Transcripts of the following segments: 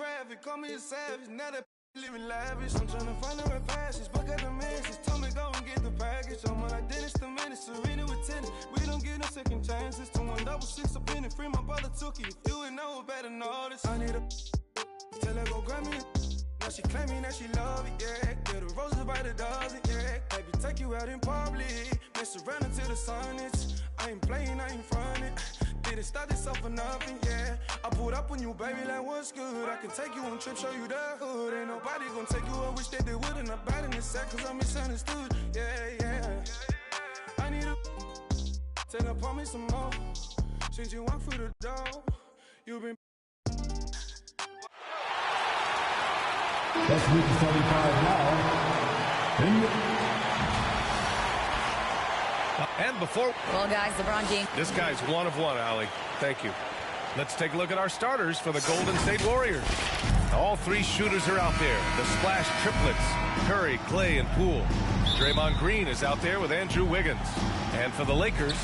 traffic, call me a savage. Now that living lavish. I'm trying to find her fast. She's back at the message. Told me go and get the package. I'm like Dennis the Menace, Serena with tennis. We don't get no second chances. 2166 up in it, free my brother took it. If you ain't know better know this. I need a tell her go grab me. Now she claiming that she love it, yeah. Get the roses by the dozen, yeah. Baby, take you out in public. Mess around until the sun is. I ain't playing, I ain't frontin'. Didn't start this up for nothing, yeah. I pulled up on you, baby, like what's good. I can take you on trips, show you the hood. Ain't nobody gonna take you. I wish that they wouldn't. I'm bad in the sack, cause I'm misunderstood, yeah. I need a tell her, pour me some more. Since you walk through the door, you've been. That's with the 75 now. And before... Well, guys, LeBron James. This guy's one of one, Allie. Thank you. Let's take a look at our starters for the Golden State Warriors. All three shooters are out there. The Splash triplets, Curry, Clay, and Poole. Draymond Green is out there with Andrew Wiggins. And for the Lakers,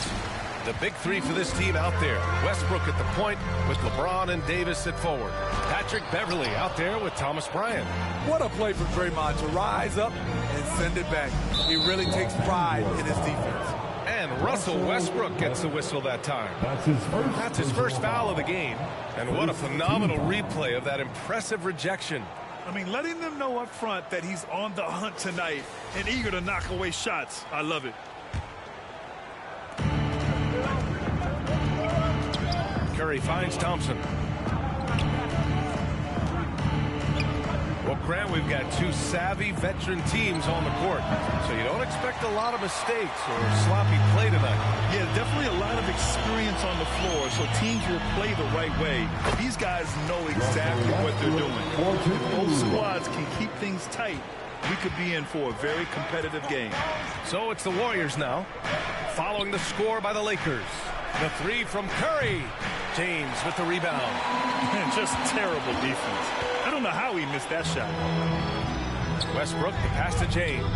the big three for this team out there. Westbrook at the point with LeBron and Davis at forward. Patrick Beverley out there with Thomas Bryant. What a play for Draymond to rise up and send it back. He really takes pride in his defense. And Russell Westbrook gets the whistle that time. That's his first foul of the game. And what a phenomenal replay of that impressive rejection. I mean, letting them know up front that he's on the hunt tonight and eager to knock away shots. I love it. Curry finds Thompson. Well, Grant, we've got two savvy veteran teams on the court, so you don't expect a lot of mistakes or sloppy play tonight. Yeah, definitely a lot of experience on the floor, so teams will play the right way. These guys know exactly what they're doing. If both squads can keep things tight, we could be in for a very competitive game. So it's the Warriors now, following the score by the Lakers. The three from Curry. James with the rebound. And just terrible defense. I don't know how he missed that shot. Westbrook, the pass to James.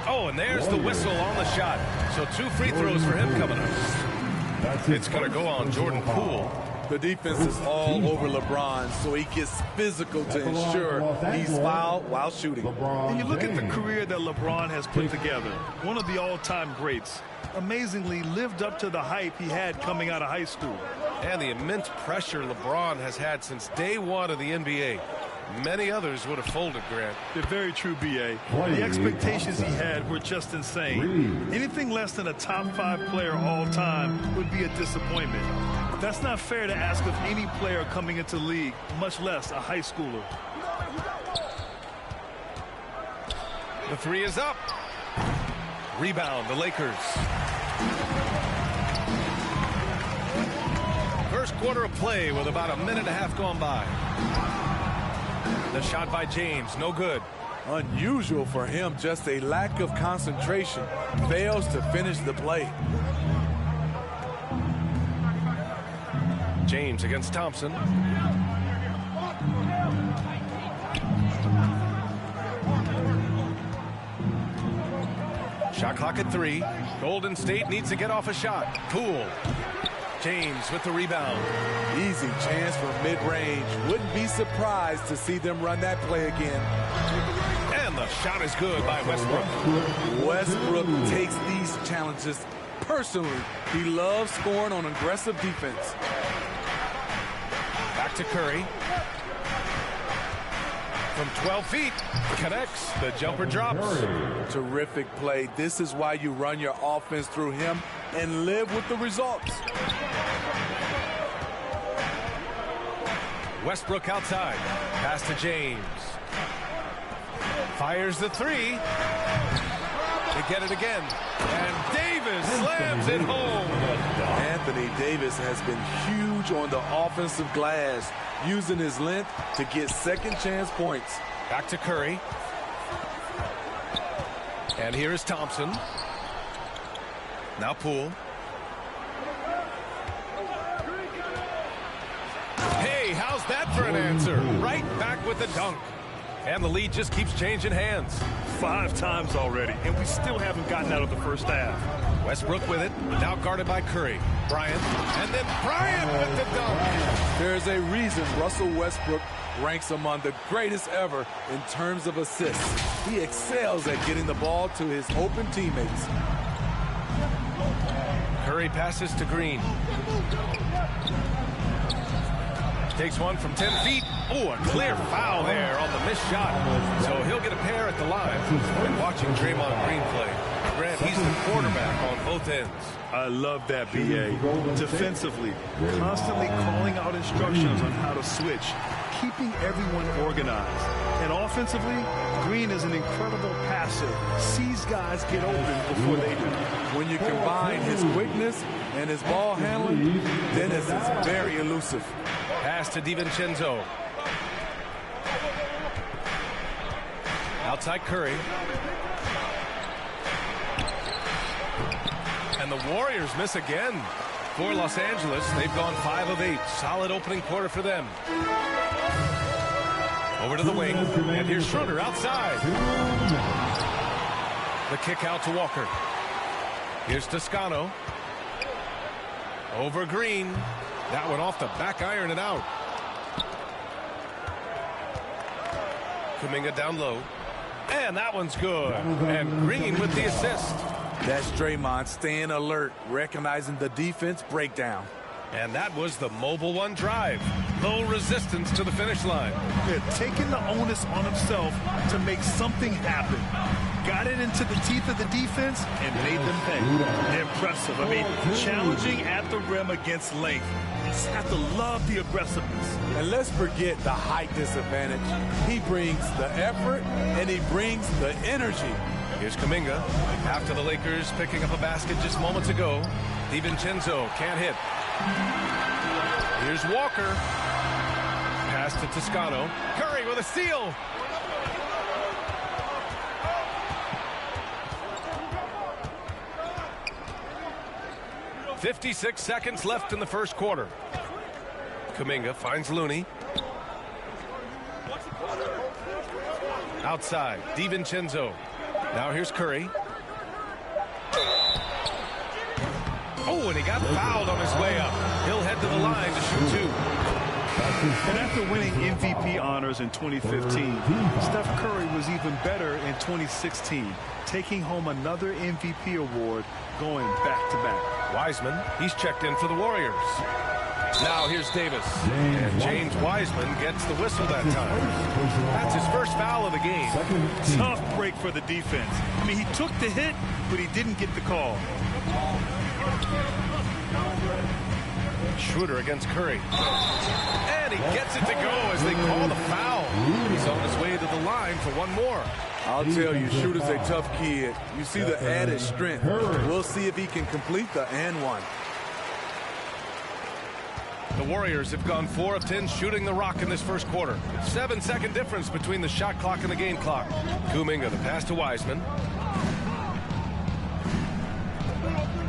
Oh, and there's the whistle on the shot. So 2 free throws for him coming up. It's going to go on Jordan Poole. The defense is all over LeBron, so he gets physical to ensure he's fouled while shooting. And you look at the career that LeBron has put together. One of the all-time greats. Amazingly lived up to the hype he had coming out of high school. And the immense pressure LeBron has had since day one of the NBA. Many others would have folded, Grant. They're very true, B.A. The expectations he had were just insane. Anything less than a top 5 player all time would be a disappointment. That's not fair to ask of any player coming into the league, much less a high schooler. The three is up. Rebound, the Lakers. First quarter of play with about a minute and a half gone by. The shot by James, no good. Unusual for him, just a lack of concentration. Fails to finish the play. James against Thompson. Shot clock at 3. Golden State needs to get off a shot. Poole. James with the rebound. Easy chance for mid-range. Wouldn't be surprised to see them run that play again. And the shot is good by Westbrook. Westbrook takes these challenges personally. He loves scoring on aggressive defense. Back to Curry. From 12 feet, connects. The jumper drops. Terrific play. This is why you run your offense through him and live with the results. Westbrook outside. Pass to James. Fires the 3. They get it again. And Davis slams it home. Anthony Davis has been huge on the offensive glass, using his length to get second chance points. Back to Curry. And here is Thompson. Now Poole. Hey, how's that for an answer? Right back with the dunk. And the lead just keeps changing hands. 5 times already, and we still haven't gotten out of the first half. Westbrook with it, now guarded by Curry. Bryant, and then Bryant with the dunk. There's a reason Russell Westbrook ranks among the greatest ever in terms of assists. He excels at getting the ball to his open teammates. Curry passes to Green. Takes one from 10 feet. Oh, a clear foul there on the missed shot. So he'll get a pair at the line. And watching Draymond Green play, Grant, he's the quarterback on both ends. I love that, B.A. Defensively, constantly calling out instructions on how to switch, keeping everyone organized. And offensively, Green is an incredible passer. Sees guys get open before they do. When you combine his quickness and his ball handling, Dennis is very elusive. Pass to DiVincenzo. Outside Curry. And the Warriors miss again. For Los Angeles, they've gone 5 of 8. Solid opening quarter for them. Over to the wing. And here's Schroeder outside. The kick out to Walker. Here's Toscano. Over Green. That one off the back iron and out. Kuminga down low. And that one's good. And Green with the assist. That's Draymond staying alert, recognizing the defense breakdown. And that was the mobile one drive. Low resistance to the finish line. Yeah, taking the onus on himself to make something happen. Got it into the teeth of the defense and made them pay. Impressive. I mean, challenging at the rim against length. You just have to love the aggressiveness. And let's forget the height disadvantage. He brings the effort and he brings the energy. Here's Kuminga. After the Lakers picking up a basket just moments ago. DiVincenzo can't hit. Here's Walker. Pass to Toscano. Curry with a steal. "56 seconds left in the first quarter." Kuminga finds Looney. Outside, DiVincenzo. Now here's Curry. Oh, and he got fouled on his way up. He'll head to the line to shoot 2. And after winning MVP honors in 2015, Steph Curry was even better in 2016, taking home another MVP award going back-to-back. Wiseman, he's checked in for the Warriors. Now here's Davis. And James Wiseman gets the whistle that time. That's his first foul of the game. Tough break for the defense. I mean, he took the hit, but he didn't get the call. Schroeder against Curry. And he gets it to go as they call the foul. He's on his way to the line for one more. I'll tell you, Schroeder's a tough kid. You see the added strength. We'll see if he can complete the and one. The Warriors have gone 4 of 10 shooting the rock in this first quarter. 7-second difference between the shot clock and the game clock. Kuminga, the pass to Wiseman.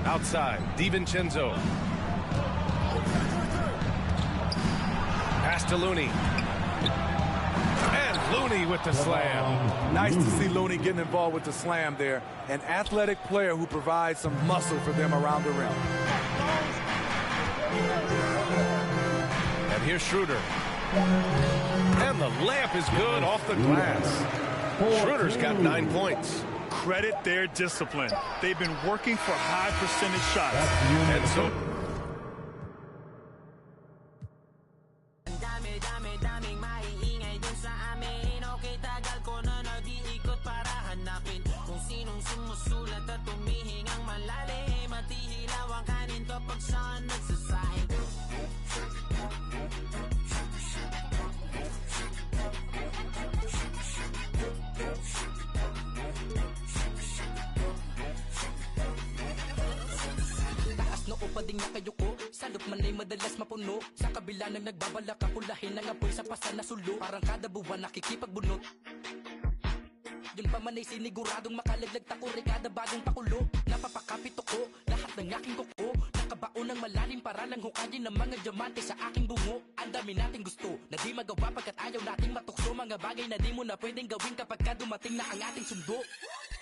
Outside, DiVincenzo. Pass to Looney. And Looney with the slam. Nice to see Looney getting involved with the slam there. An athletic player who provides some muscle for them around the rim. And here's Schroeder. And the layup is good off the glass. Schroeder's got 9 points. Credit their discipline. They've been working for high percentage shots. And so Pading nakayuko, salop man ay madalas mapuno. Sa kabila ng nagbabalak kapulahin ng apoy sa pasa na sulo. Parang kada buwan nakikipagbunot. Yun pa man ay siniguradong makalaglag tako. Kada bagong pakulo, napapakapit ako. Lahat ng aking kuko, nakaba maunang malalim para lang hukayin ng mga diamante sa aking bungo. Ang dami nating gusto na di magawa pagkat ayaw nating matukso. Mga bagay na di mo na pwedeng gawin kapag ka dumating na ang ating sundo.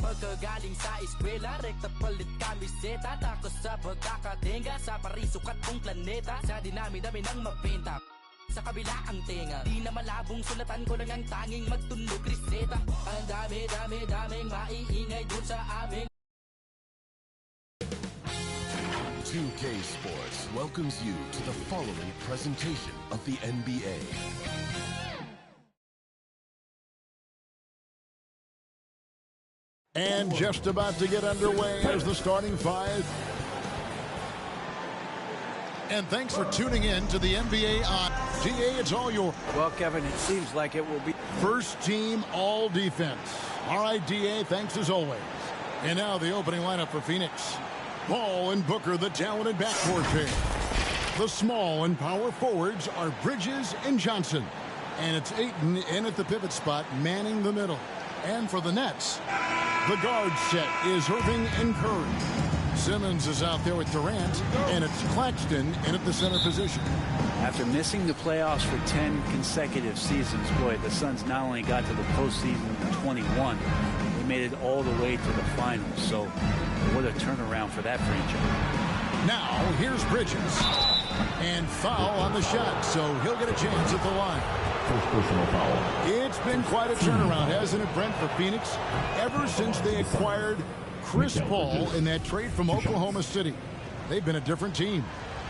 Pagkagaling sa eskwela, rekta palit kamiseta. Takos sa pagkakatenga sa parisukat kong planeta. Sa dinami-dami ng mabenta sa kabila ang tenga, di na malabong sulatan ko lang ang tanging magtunog reseta. Ang dami-daming maiingay dun sa aming 2K Sports welcomes you to the following presentation of the NBA. And just about to get underway as the starting five. And thanks for tuning in to the NBA on GA. It's all your. Well, Kevin, it seems like it will be First team all defense. All right, DA, thanks as always. And now the opening lineup for Phoenix. Ball and Booker, the talented backcourt pair. The small and power forwards are Bridges and Johnson. And it's Ayton in at the pivot spot, manning the middle. And for the Nets, the guard set is Irving and Curry. Simmons is out there with Durant, and it's Claxton in at the center position. After missing the playoffs for 10 consecutive seasons, boy, the Suns not only got to the postseason in 21, they made it all the way to the finals. So what a turnaround for that franchise. Now, here's Bridges. And foul on the shot, so he'll get a chance at the line. First personal foul. It's been quite a turnaround, hasn't it, Brent, for Phoenix? Ever since they acquired Chris Paul in that trade from Oklahoma City, they've been a different team.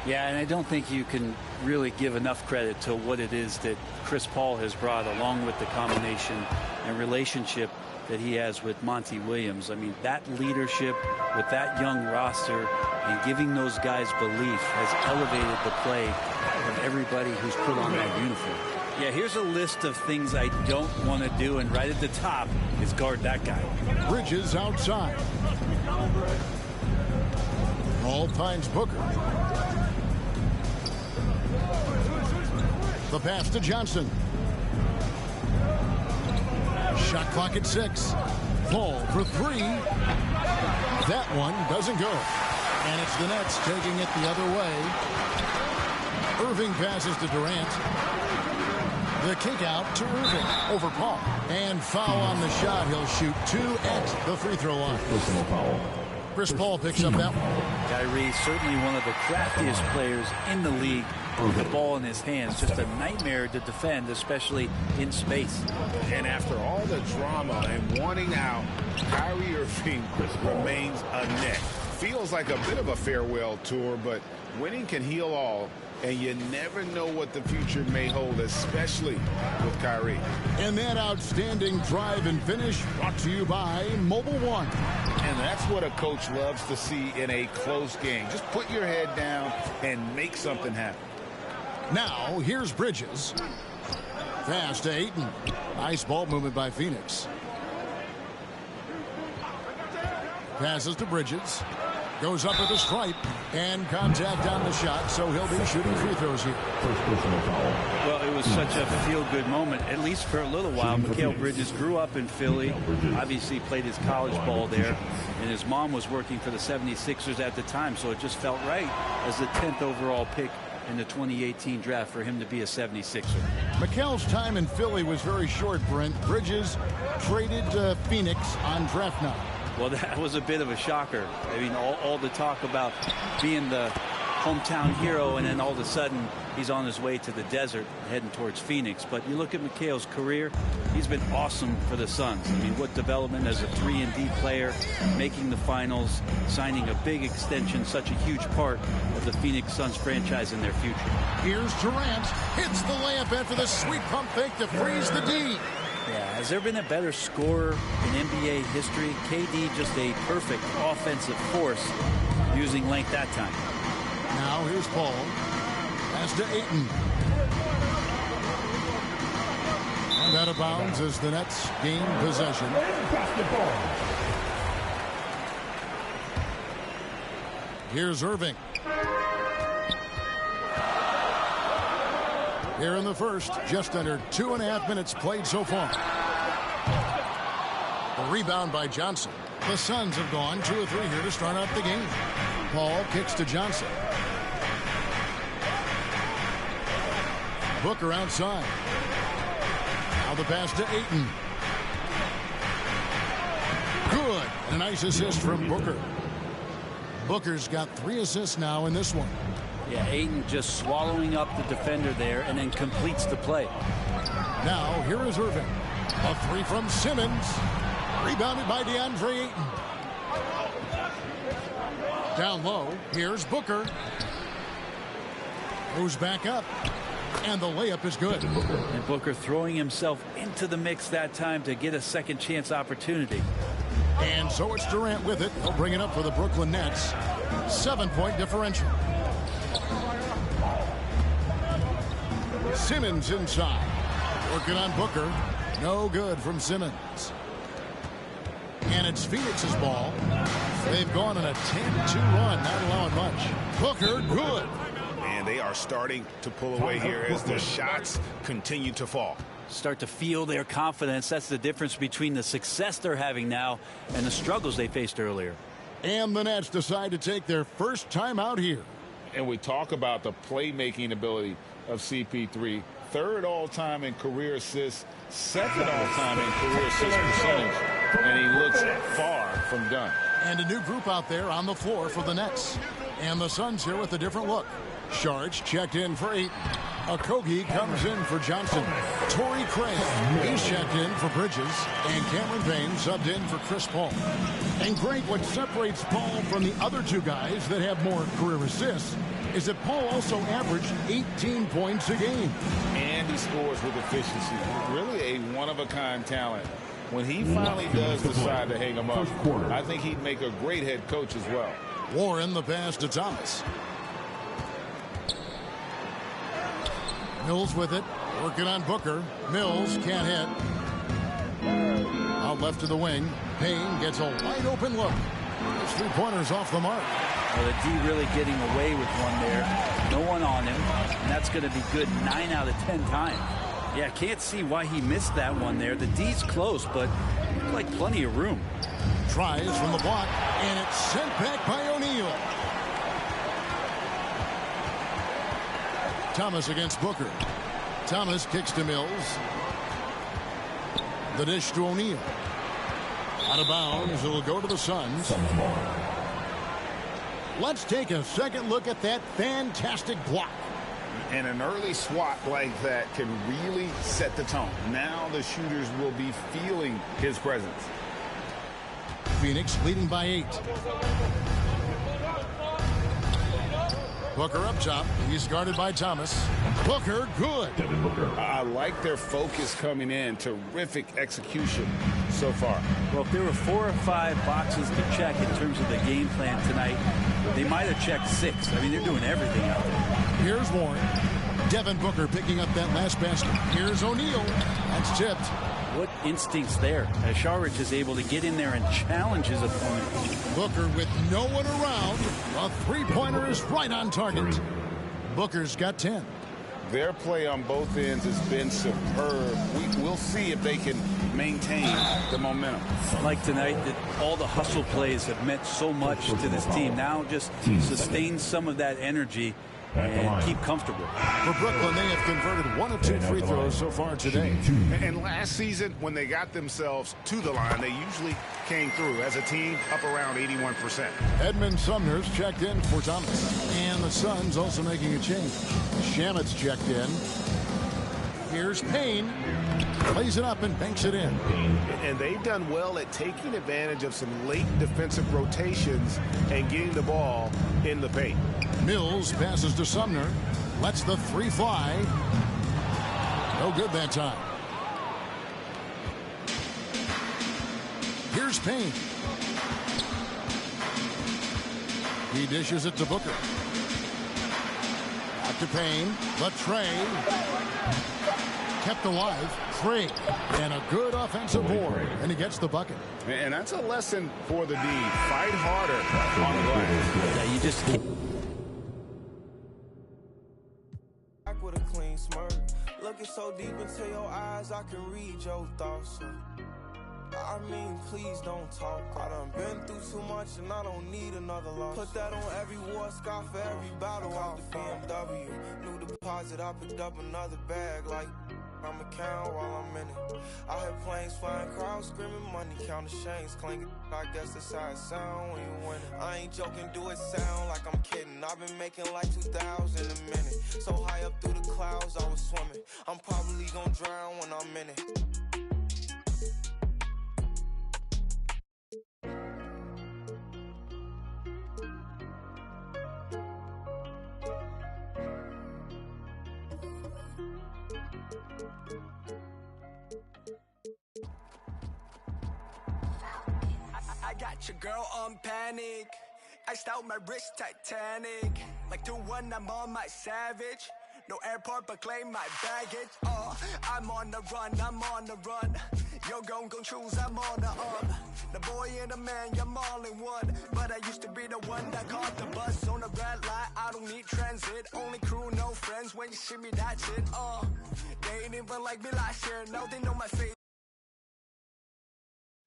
Yeah, and I don't think you can really give enough credit to what it is that Chris Paul has brought, along with the combination and relationship that he has with Monty Williams. I mean, that leadership with that young roster and giving those guys belief has elevated the play of everybody who's put on that uniform. Yeah, here's a list of things I don't want to do, and right at the top is guard that guy. Bridges outside. Ball finds Booker. The pass to Johnson. Shot clock at 6. Paul for 3. That one doesn't go. And it's the Nets taking it the other way. Irving passes to Durant. The kick out to Irving over Paul. And foul on the shot. He'll shoot 2 at the free throw line. Personal foul. Chris Paul picks up that one. Kyrie, certainly one of the craftiest players in the league with the ball in his hands. Just a nightmare to defend, especially in space. And after all the drama and wanting out, Kyrie Irving remains a net. Feels like a bit of a farewell tour, but winning can heal all. And you never know what the future may hold, especially with Kyrie. And that outstanding drive and finish brought to you by Mobile One. And that's what a coach loves to see in a close game. Just put your head down and make something happen. Now, here's Bridges. Pass to Ayton. Nice ball movement by Phoenix. Passes to Bridges. Goes up with a stripe and contact on the shot, so he'll be shooting free throws here. First personal foul. Well, it was such a feel-good moment, at least for a little while. Mikal Bridges grew up in Philly, obviously played his college ball there, and his mom was working for the 76ers at the time, so it just felt right as the 10th overall pick in the 2018 draft for him to be a 76er. Mikal's time in Philly was very short, Brent. Bridges traded to Phoenix on draft night. Well, that was a bit of a shocker. I mean, all the talk about being the hometown hero, and then all of a sudden he's on his way to the desert heading towards Phoenix. But you look at Mikal's career, he's been awesome for the Suns. I mean, what development as a 3-and-D player, making the finals, signing a big extension, such a huge part of the Phoenix Suns franchise in their future. Here's Durant, hits the layup after the sweet pump fake to freeze the D. Yeah, has there been a better scorer in NBA history? KD just a perfect offensive force using length that time. Now here's Paul. Pass to Ayton. And out of bounds as the Nets gain possession. Here's Irving. Here in the first, just under 2.5 minutes played so far. A rebound by Johnson. The Suns have gone 2 of 3 here to start out the game. Paul kicks to Johnson. Booker outside. Now the pass to Ayton. Good. A nice assist from Booker. Booker's got 3 assists now in this one. Yeah, Ayton just swallowing up the defender there and then completes the play. Now here is Irving. A 3 from Simmons. Rebounded by DeAndre Ayton. Down low, here's Booker. Moves back up. And the layup is good. And Booker throwing himself into the mix that time to get a second chance opportunity. And so it's Durant with it. He'll bring it up for the Brooklyn Nets. 7-point differential. Simmons inside. Working on Booker. No good from Simmons. And it's Phoenix's ball. They've gone on a 10-2 run, not allowing much. Booker, good. And they are starting to pull away here as the shots continue to fall. Start to feel their confidence. That's the difference between the success they're having now and the struggles they faced earlier. And the Nets decide to take their first time out here. And we talk about the playmaking ability of CP3. 3rd all-time in career assists, 2nd all-time in career assist percentage. And he looks far from done. And a new group out there on the floor for the Nets. And the Suns here with a different look. Sharch checked in for Ayton. Okogie comes in for Johnson. Torrey Craig, he's checked in for Bridges. And Cameron Payne subbed in for Chris Paul. And Greg, what separates Paul from the other 2 guys that have more career assists is that Paul also averaged 18 points a game. And he scores with efficiency. Really a one-of-a-kind talent. When he finally does decide to hang him up, I think he'd make a great head coach as well. Warren the pass to Thomas. Mills with it, working on Booker. Mills can't hit. Out left to the wing. Payne gets a wide open look. Those 3-pointers off the mark. Well, the D really getting away with one there. No one on him. And that's going to be good 9 out of 10 times. Yeah, can't see why he missed that one there. The D's close, but like plenty of room. Tries from the block, and it's sent back by O'Neal. Thomas against Booker. Thomas kicks to Mills. The dish to O'Neal. Out of bounds, it'll go to the Suns. Let's take a second look at that fantastic block. And an early swat like that can really set the tone. Now the shooters will be feeling his presence. Phoenix leading by 8. Booker up top. He's guarded by Thomas. Booker, good. I like their focus coming in. Terrific execution so far. Well, if there were 4 or 5 boxes to check in terms of the game plan tonight, they might have checked 6. I mean, they're doing everything out there. Here's Warren. Devin Booker picking up that last basket. Here's O'Neal. That's tipped. What instincts there as Sharich is able to get in there and challenge his opponent. Booker with no one around. A 3-pointer is right on target. Booker's got 10. Their play on both ends has been superb. We'll see if they can maintain the momentum. Like tonight, that all the hustle plays have meant so much to this team. Now just sustain some of that energy and keep comfortable. For Brooklyn, they have converted 1 of 2 free throws so far today. And last season, when they got themselves to the line, they usually came through as a team up around 81%. Edmund Sumner's checked in for Thomas. And the Suns also making a change. Shamit's checked in. Here's Payne. Plays it up and banks it in. And they've done well at taking advantage of some late defensive rotations and getting the ball in the paint. Mills passes to Sumner. Lets the 3 fly. No good that time. Here's Payne. He dishes it to Booker. Back to Payne. The tray. Kept alive. Trey. And a good offensive board. And he gets the bucket. And that's a lesson for the D. Fight harder on the glass. Yeah, you just keep... With a clean smirk. Looking so deep into your eyes, I can read your thoughts. I mean, please don't talk. I done been through too much and I don't need another loss. Put that on every war scar for every battle out the BMW. New deposit, I picked up another bag like I'ma count while I'm in it. I hear planes flying, crowds screaming, money counting chains clanking. I guess that's how it sound when you win it. I ain't joking, do it sound like I'm kidding. I've been making like 2,000 a minute. So high up through the clouds, I was swimming. I'm probably gonna drown when I'm in it. I got your girl on panic. Iced out my wrist Titanic. Like 2-1, I'm on my savage. No airport but claim my baggage. I'm on the run, I'm on the run. Yo gon' choose, I'm on the up. The boy and the man, I'm all in one. But I used to be the one that caught the bus on the red light. I don't need transit, only crew, no friends. When you see me, that's it. They ain't even like me last year, now they know my face.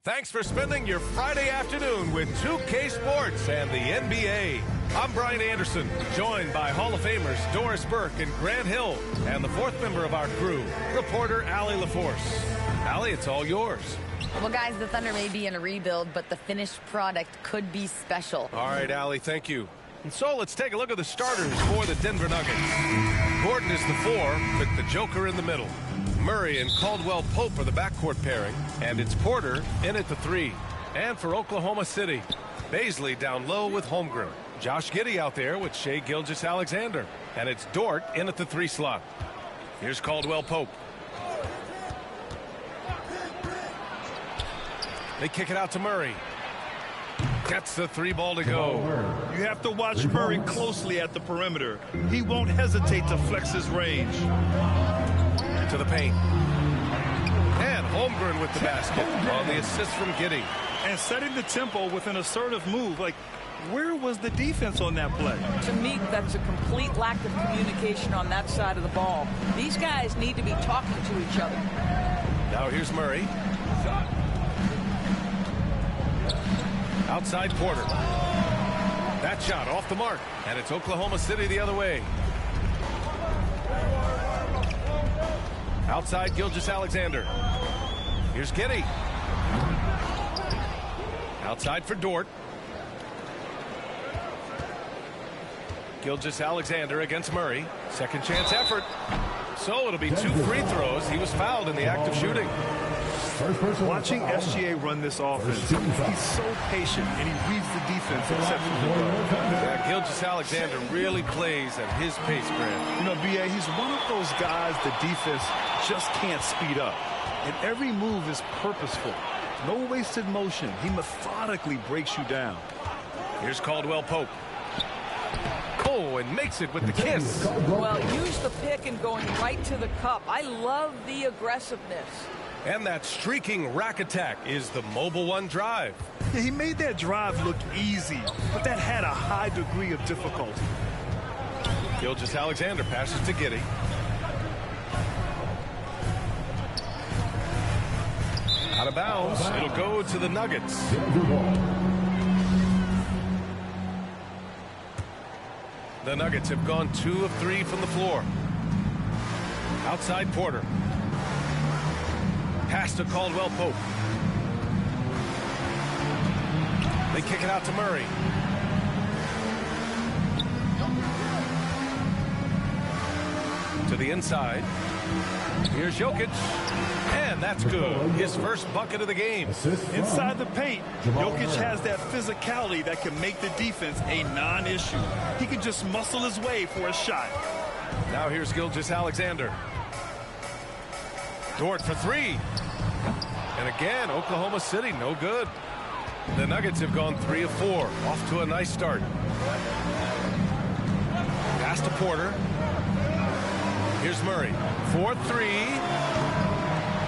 Thanks for spending your Friday afternoon with 2K Sports and the NBA. I'm Brian Anderson, joined by Hall of Famers Doris Burke and Grant Hill, and the fourth member of our crew, reporter Allie LaForce. Allie, it's all yours. Well, guys, the Thunder may be in a rebuild, but the finished product could be special. All right, Allie, thank you. And so let's take a look at the starters for the Denver Nuggets. Gordon is the 4, with the Joker in the middle. Murray and Caldwell Pope are the backcourt pairing, and it's Porter in at the 3. And for Oklahoma City, Baisley down low with Holmgren. Josh Giddey out there with Shai Gilgeous-Alexander. And it's Dort in at the 3 slot. Here's Caldwell Pope. They kick it out to Murray. Gets the 3 ball to go. You have to watch Murray closely at the perimeter. He won't hesitate to flex his range. To the paint. And Holmgren with the basket on the assist from Giddey. And setting the tempo with an assertive move. Like, where was the defense on that play? To me, that's a complete lack of communication on that side of the ball. These guys need to be talking to each other. Now here's Murray. Outside Porter. That shot off the mark. And it's Oklahoma City the other way. Outside Gilgeous-Alexander. Here's Giddey. Outside for Dort. Gilgeous-Alexander against Murray. Second chance effort. So it'll be 2 free throws. He was fouled in the act of shooting. Watching SGA run this offense, he's so patient and he reads the defense exceptionally well. Yeah, Gilgeous-Alexander really plays at his pace, Grant. You know, B.A., he's one of those guys the defense just can't speed up. And every move is purposeful. No wasted motion. He methodically breaks you down. Here's Caldwell Pope. Oh, and makes it with the kiss. Well, use the pick and going right to the cup. I love the aggressiveness. And that streaking rack attack is the Mobile One drive. Yeah, he made that drive look easy, but that had a high degree of difficulty. Gilgeous-Alexander passes to Giddey. Out of bounds. It'll go to the Nuggets. The Nuggets have gone 2 of 3 from the floor. Outside Porter. Pass to Caldwell Pope. They kick it out to Murray. To the inside. Here's Jokic. And that's good. His first bucket of the game. Inside the paint, Jokic has that physicality that can make the defense a non-issue. He can just muscle his way for a shot. Now here's Gilgeous-Alexander. Dort for 3. And again, Oklahoma City, no good. The Nuggets have gone 3 of 4. Off to a nice start. Pass to Porter. Here's Murray. 4-3.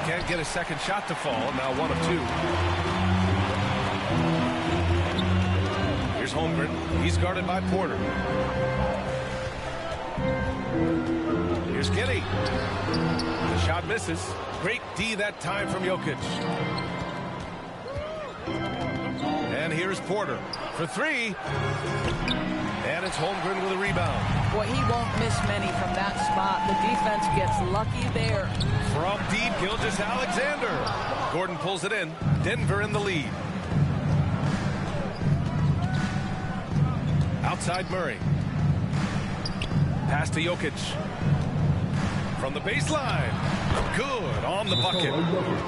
Can't get a second shot to fall. Now 1 of 2. Here's Holmgren. He's guarded by Porter. Here's Giddey. The shot misses. Great D that time from Jokic. And here's Porter for three. And it's Holmgren with a rebound. Boy, he won't miss many from that spot. The defense gets lucky there. From deep, Gilgeous-Alexander. Gordon pulls it in. Denver in the lead. Outside Murray. Pass to Jokic. From the baseline. Good on the bucket.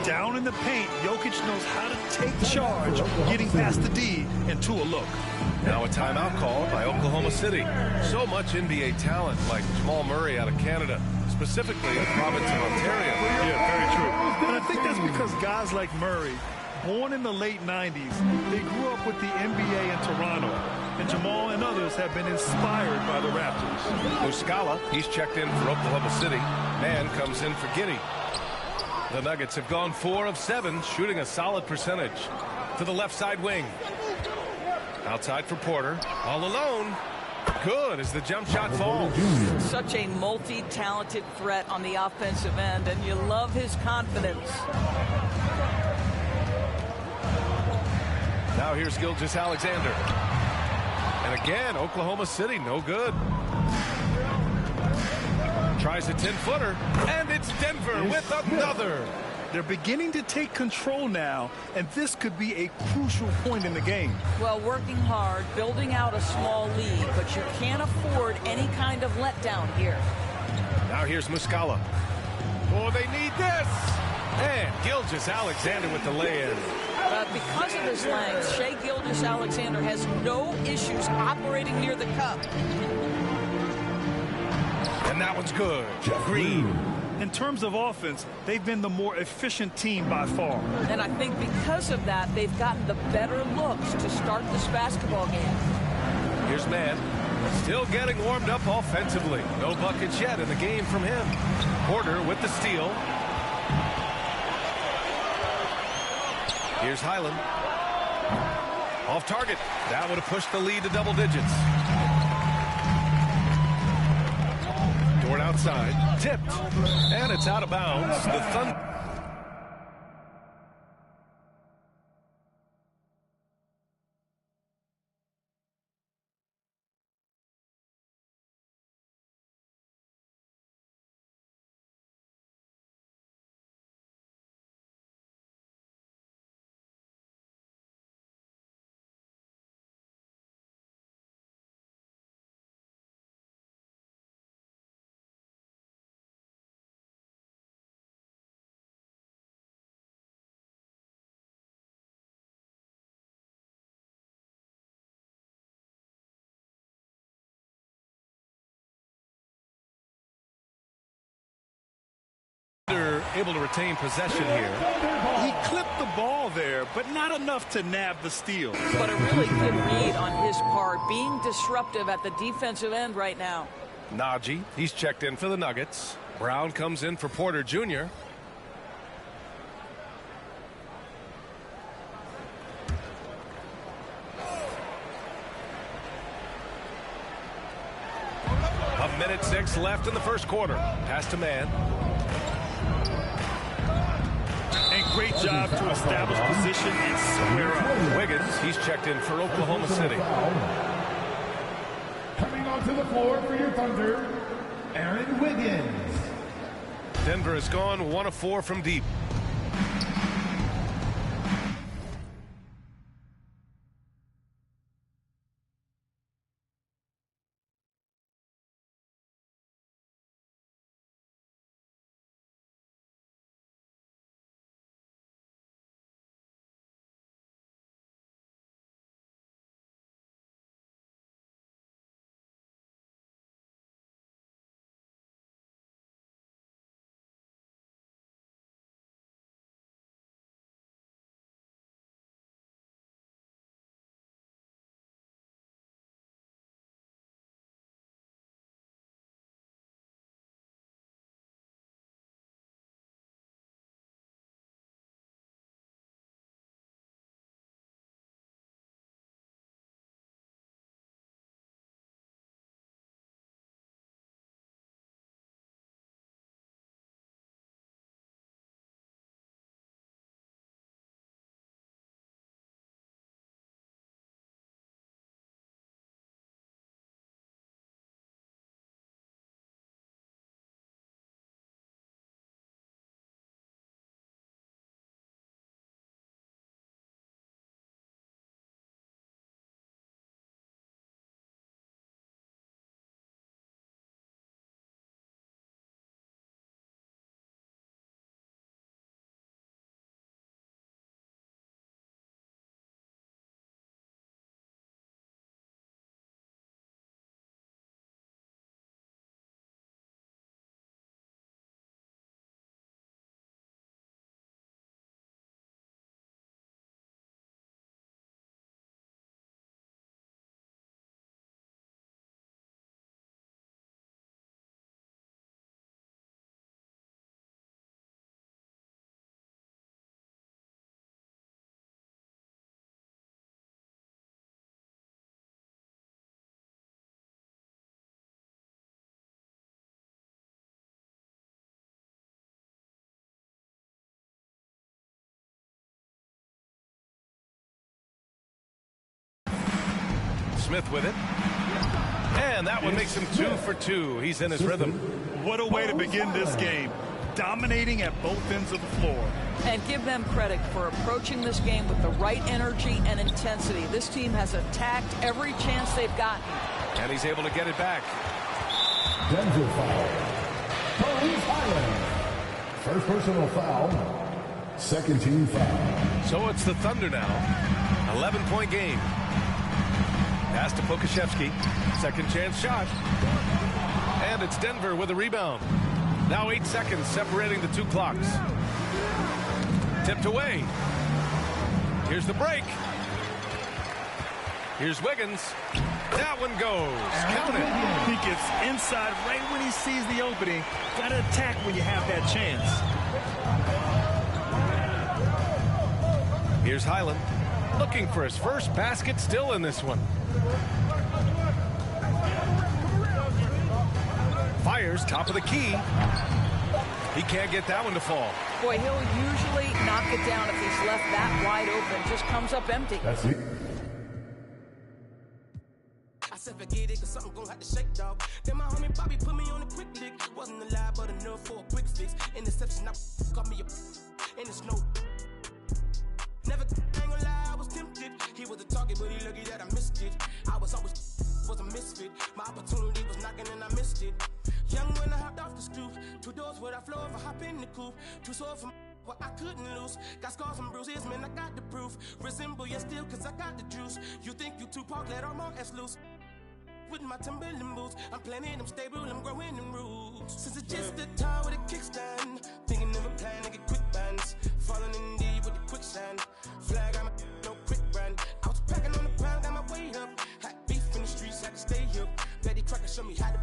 Down in the paint, Jokic knows how to take charge, getting past the D and to a look. Now a timeout called by Oklahoma City. So much NBA talent like Jamal Murray out of Canada, specifically the province of Ontario. Yeah, very true. And I think that's because guys like Murray, born in the late 90s, they grew up with the NBA in Toronto. And Jamal and others have been inspired by the Raptors. Muscala, he's checked in for Oklahoma City. Man comes in for Giddey. The Nuggets have gone 4 of 7, shooting a solid percentage. To the left side wing. Outside for Porter. All alone. Good as the jump shot falls. Such a multi-talented threat on the offensive end, and you love his confidence. Now here's Gilgeous-Alexander. And again, Oklahoma City, no good. Tries a 10-footer, and it's Denver with another. They're beginning to take control now, and this could be a crucial point in the game. Well, working hard, building out a small lead, but you can't afford any kind of letdown here. Now here's Muscala. Oh, they need this. And Gilgeous-Alexander with the lay-in. Because of his length, Shai Gilgeous-Alexander has no issues operating near the cup. And that one's good. Green. In terms of offense, they've been the more efficient team by far. And I think because of that, they've gotten the better looks to start this basketball game. Here's Mann. Still getting warmed up offensively. No buckets yet in the game from him. Porter with the steal. Here's Highland. Off target. That would have pushed the lead to double digits. Dort outside. Tipped. And it's out of bounds. The Thunder. Able to retain possession here. He clipped the ball there, but not enough to nab the steal. But a really good read on his part, being disruptive at the defensive end right now. Najee, he's checked in for the Nuggets. Brown comes in for Porter Jr. A minute 6 left in the first quarter. Pass to Mann. And great job to establish position and square up. Wiggins, he's checked in for Oklahoma City. Coming onto the floor for your Thunder, Aaron Wiggins. Denver has gone 1 of 4 from deep. Smith with it. And that one makes him 2 for 2. He's in his rhythm. What a way to begin this game. Dominating at both ends of the floor. And give them credit for approaching this game with the right energy and intensity. This team has attacked every chance they've gotten. And he's able to get it back. Denver foul. Bones Highland. First personal foul. Second team foul. So it's the Thunder now. 11-point game. Pass to Pokusevski. Second chance shot. And it's Denver with a rebound. Now 8 seconds separating the two clocks. Tipped away. Here's the break. Here's Wiggins. That one goes. Count it. He gets inside right when he sees the opening. Got to attack when you have that chance. Here's Highland. Looking for his first basket, still in this one. Fires, top of the key. He can't get that one to fall. Boy, he'll usually knock it down if he's left that wide open. Just comes up empty. That's it. I said forget it, cause something gon' have to shake, dog. Then my homie Bobby put me on a quick lick. Wasn't alive, but enough for a quick fix. Interception, I got me and it's no. Never, I ain't gonna lie, I was tempted. He was a target, but he lucky that I missed it. I was always a misfit. My opportunity was knocking and I missed it. Young when I hopped off the stoop. 2 doors where I floor if I hop in the coupe. 2 swords from what I couldn't lose. Got scars and bruises, man, I got the proof. Resemble you still, cause I got the juice. You think you Tupac, let all my ass loose. With my Timberland boots, I'm planning, I'm stable, I'm growing in roots. Since it's just a tie with a kickstand. Thinking of a plan to get quick bands. Falling in deep with the quicksand. Flag, I'm no quick brand. I was packing on the pound, got my weight up. Had beef in the streets, had to stay up. Betty Crocker showed me how to,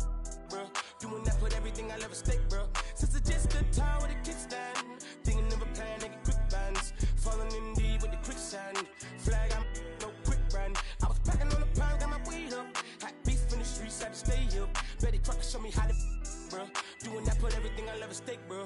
bro. Doing that, put everything I love at stake, bro. Since it's just a tie with a kickstand. Thinking of a plan to get quick bands. Falling in deep with the quicksand. Flag, I'm no quick brand. I was packing on the pound, got my weight up. Had beef in the streets, had to stay up. Betty Crocker showed me how to, bro. Doing that, put everything I love at stake, bro.